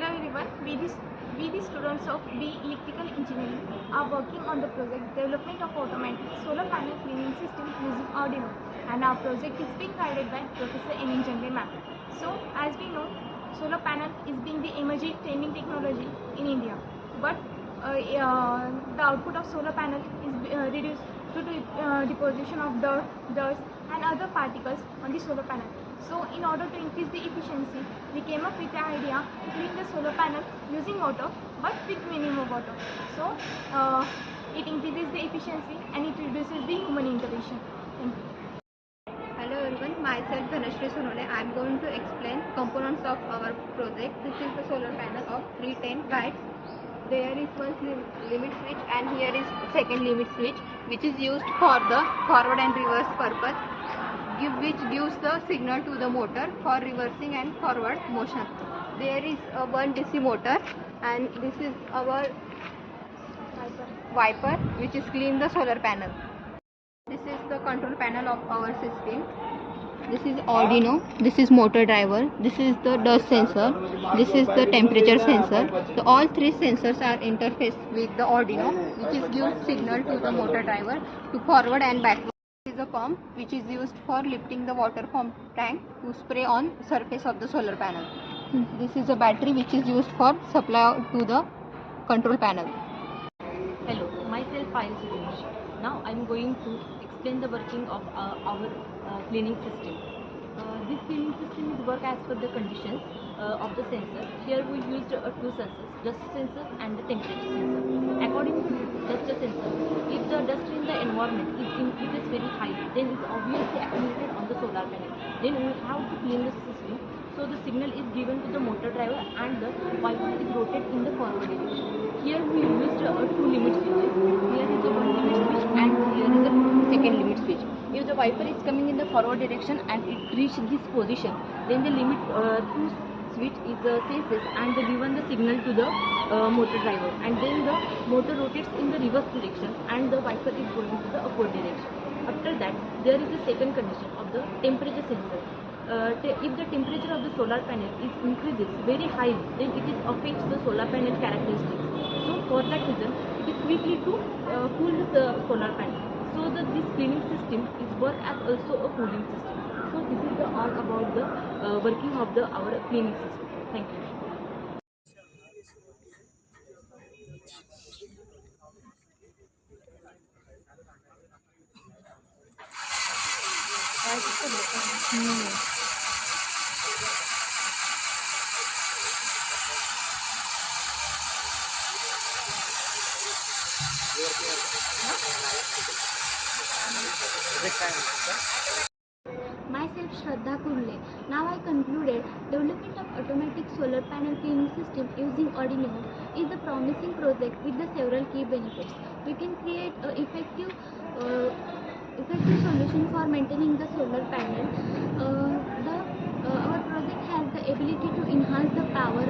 Hello everyone, we the students of B Electrical Engineering are working on the project development of automatic solar panel cleaning system using Arduino, and our project is being guided by Professor Emin Jande ma'am. So as we know, solar panel is being the emerging trending technology in India, but the output of solar panel is reduced due to deposition of dirt, dust and other particles on the solar panel. So in order to increase the efficiency, we came up with the idea to clean the solar panel using water but with minimum water. So it increases the efficiency and it reduces the human intervention. Thank you. Hello everyone, myself Dhanashree Sonole. I am going to explain components of our project. This is the solar panel of 310 watts. There is one limit switch and here is second limit switch, which is used for the forward and reverse purpose, which gives the signal to the motor for reversing and forward motion. There is one DC motor and this is our wiper which is clean the solar panel. This is the control panel of our system. This is Arduino, this is motor driver, this is the dust sensor, this is the temperature sensor. So all three sensors are interfaced with the Arduino, which is gives signal to the motor driver to forward and backward. This is a pump which is used for lifting the water from tank to spray on surface of the solar panel. This is a battery which is used for supply to the control panel. Hello, myself Payal Suresh. Now I am going to explain the working of our cleaning system. This cleaning system is work as per the conditions of the sensor. Here we used two sensors, dust sensor and the temperature sensor. According to dust sensor, if the dust in the environment is very high, then it's obviously accumulated on the solar panel. Then we have to clean the system. So the signal is given to the motor driver and the wiper is rotated in the forward direction. Here we used two limit switches. Here is a one limit switch and here is a second limit switch. If the wiper is coming in the forward direction and it reaches this position, then the limit two switch is senses and given the signal to the motor driver, and then the motor rotates in the reverse direction and the wiper is going to the upward direction. After that, there is the second condition of the temperature sensor. If the temperature of the solar panel is increases very high, then it is affects the solar panel characteristics. So for that reason, it is quickly to cool the solar panel. So this cleaning system is work as also a cooling system. So this is all about the working of our cleaning system. Thank you. Myself Shraddha Kurle. Now I concluded development of automatic solar panel cleaning system using Arduino is a promising project with the several key benefits. We can create an effective solution for maintaining the solar panel. Our project has the ability to enhance the power,